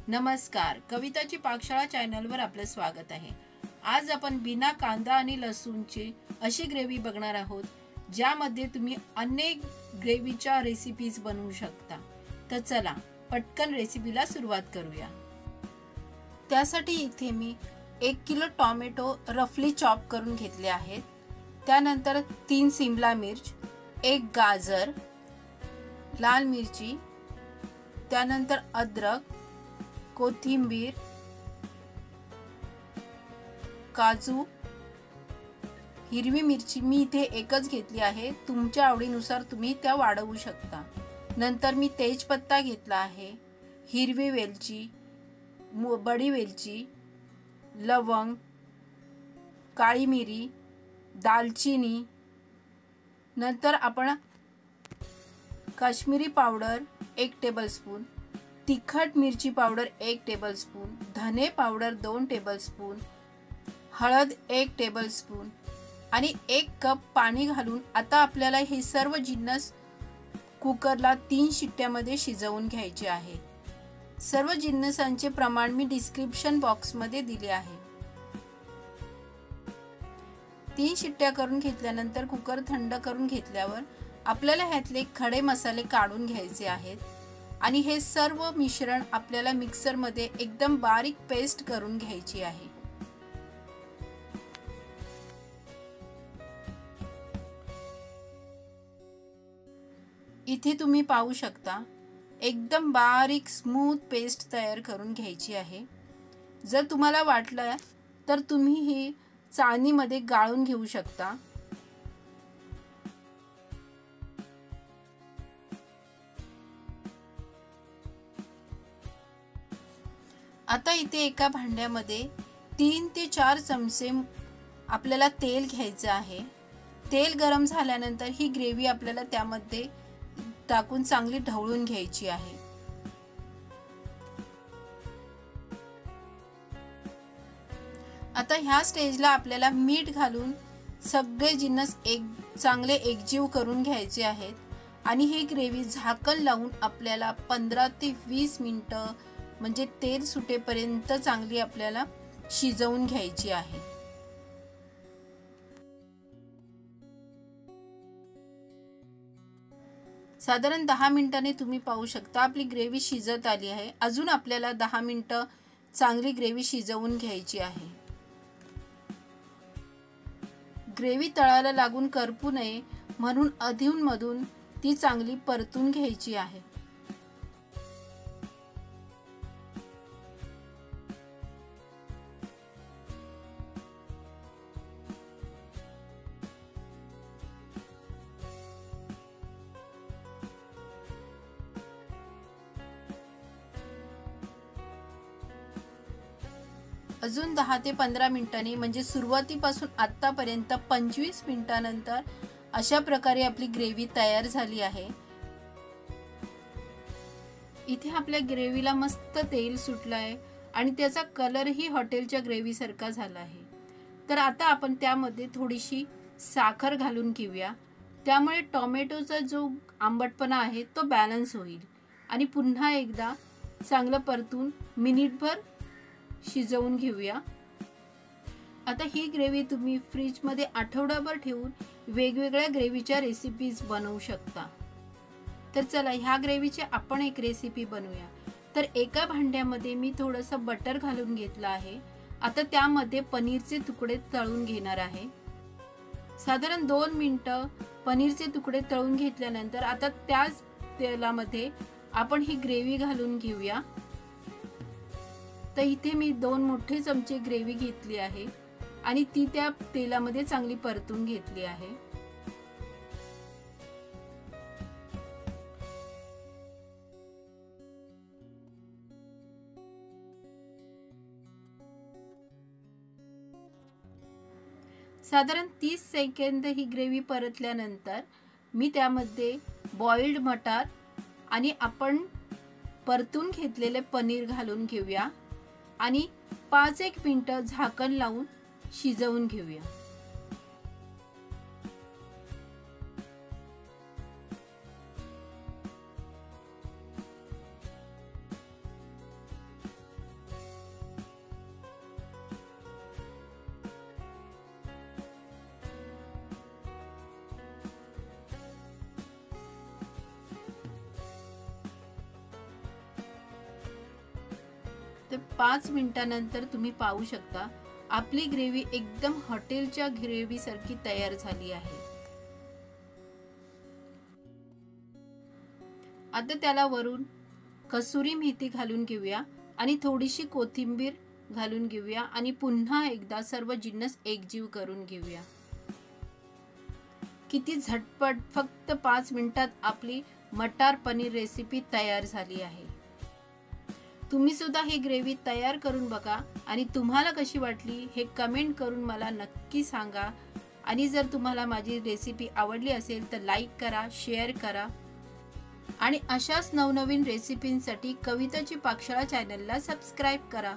नमस्कार, कविताची पाकशाळा चॅनलवर आपलं स्वागत आहे। आज आपण बिना कांदा आणि लसूणची अशी ग्रेव्ही बघणार आहोत ज्यामध्ये तुम्ही अनेक ग्रेव्हीच्या रेसिपीज बनवू शकता। तर चला पटकन रेसिपीला सुरुवात करूया। त्यासाठी इथे मी 1 किलो टोमॅटो रफली चॉप करून घेतले आहेत। त्यानंतर 3 शिमला मिर्च, 1 गाजर, लाल मिरची, त्यानंतर अद्रक, कोथिंबीर, काजू, हिरवी मिरची मी इथे एकच घेतली आहे, तुमच्या आवडीनुसार तुम्ही त्या वाढवू शकता। नंतर मी तेजपत्ता घेतला आहे, हिरवी वेलची, बडी वेलची, लवंग, काळी मिरी, दालचिनी, नंतर आपण काश्मीरी पावडर 1 टेबलस्पून, तिखट मिरची पावडर 1 टेबलस्पून, धने पावडर 2 टेबलस्पून, हळद 1 टेबलस्पून आणि 1 कप पाणी घालून आता आपल्याला हे सर्व जिन्नस कुकरला 3 शिट्ट्यामध्ये शिजवून घ्यायचे आहे। सर्व जिन्नसांचे प्रमाण मी डिस्क्रिप्शन बॉक्स मध्ये दिले आहे। 3 शिट्ट्या करून घेतल्यानंतर कुकर थंड करून घेतल्यावर आपल्याला ह्यातले खडे मसाले काढून घ्यायचे आहेत आणि हे सर्व मिश्रण आपल्याला मिक्सर मध्ये एकदम बारीक पेस्ट करून घ्यायची आहे। इथे तुम्ही पाहू शकता एकदम बारीक स्मूथ पेस्ट तयार करून घ्यायची आहे। जर तुम्हाला वाटलं तर तुम्ही ही चाळणीमध्ये गाळून घेऊ शकता। आता इथे एका भांड्यामध्ये 3 ते 4 चमचे आपल्याला तेल घ्यायचं आहे। तेल गरम झाल्यानंतर ही ग्रेव्ही आपल्याला त्यामध्ये टाकून चांगली ढवळून घ्यायची आहे। आता ह्या स्टेजला आपल्याला मीठ घालून सगळे जिन्नस चांगले एकजीव करून घ्यायचे आहेत आणि ही ग्रेव्ही झाकण लावून आपल्याला 15 ते 20 मिनिटं म्हणजे तेल सुटेपर्यंत चांगली आपल्याला शिजवून घ्यायची आहे। साधारण 10 मिनिटांनी तुम्ही पाहू शकता आपली ग्रेव्ही शिजत आली आहे। अजून आपल्याला 10 मिनिटं चांगली ग्रेव्ही शिजवून घ्यायची आहे। ग्रेव्ही तळाला लागून करपू नये म्हणून अधूनमधून ती चांगली परतून घ्यायची आहे। अजून 10 ते 15 मिनिटांनी म्हणजे सुरुवातीपासून आतापर्यंत 25 मिनिटांनंतर अशा प्रकारे आपली ग्रेव्ही तयार झाली आहे। इथे आपल्या ग्रेव्हीला मस्त तेल सुटलं आहे आणि त्याचा कलरही हॉटेलच्या ग्रेव्ही सारखा झाला आहे। तर आता आपण त्यामध्ये थोडीशी साखर घालून घेऊया, त्यामुळे टोमॅटोचा जो आंबटपणा आहे तो बॅलन्स होईल आणि पुन्हा एकदा चांगलं परतून मिनिटभर शिजवून घेऊया। आता ही ग्रेव्ही तुम्ही फ्रीज मध्ये आठवडाभर ठेवून वेगवेगळ्या ग्रेव्हीच्या रेसिपीज बनवू शकता। तर चला ह्या ग्रेव्हीची आपण एक रेसिपी बनवूया। तर एका भांड्यामध्ये मी थोडंसं बटर घालून घेतलं आहे। आता त्यामध्ये पनीरचे तुकडे तळून घेणार आहे। साधारण 2 मिनिटं पनीरचे तुकडे तळून घेतल्यानंतर आता त्याच तेलामध्ये आपण ही ग्रेव्ही घालून घेऊया। तर इथे मी 2 मोठे चमचे ग्रेव्ही घेतली आहे आणि ती त्या तेलामध्ये चांगली परतून घेतली आहे। साधारण 30 सेकंद ही ग्रेव्ही परतल्यानंतर मी त्यामध्ये बॉइल्ड मटार आणि आपण परतून घेतलेले पनीर घालून घेऊया आणि 5-1 मिनिटं झाकण लावून शिजवून घेऊया। तर 5 मिनिटानंतर तुम्ही पाहू शकता आपली ग्रेव्ही एकदम हॉटेलच्या ग्रेव्ही सारखी तयार झाली आहे। आता त्याला वरून कसुरी मेथी घालून घेऊया आणि थोडीशी कोथिंबीर घालून घेऊया आणि पुन्हा एकदा सर्व जिन्नस एकजीव करून घेऊया। किती झटपट फक्त 5 मिनिटात आपली मटार पनीर रेसिपी तयार झाली आहे। तुम्ही सुद्धा ही ग्रेव्ही तयार करून बघा आणि तुम्हाला कशी वाटली हे कमेंट करून मला नक्की सांगा। आणि जर तुम्हाला माझी रेसिपी आवडली असेल तर लाईक करा, शेअर करा आणि अशाच नवनवीन रेसिपींसाठी कविताची पाकशाळा चॅनलला सबस्क्राईब करा।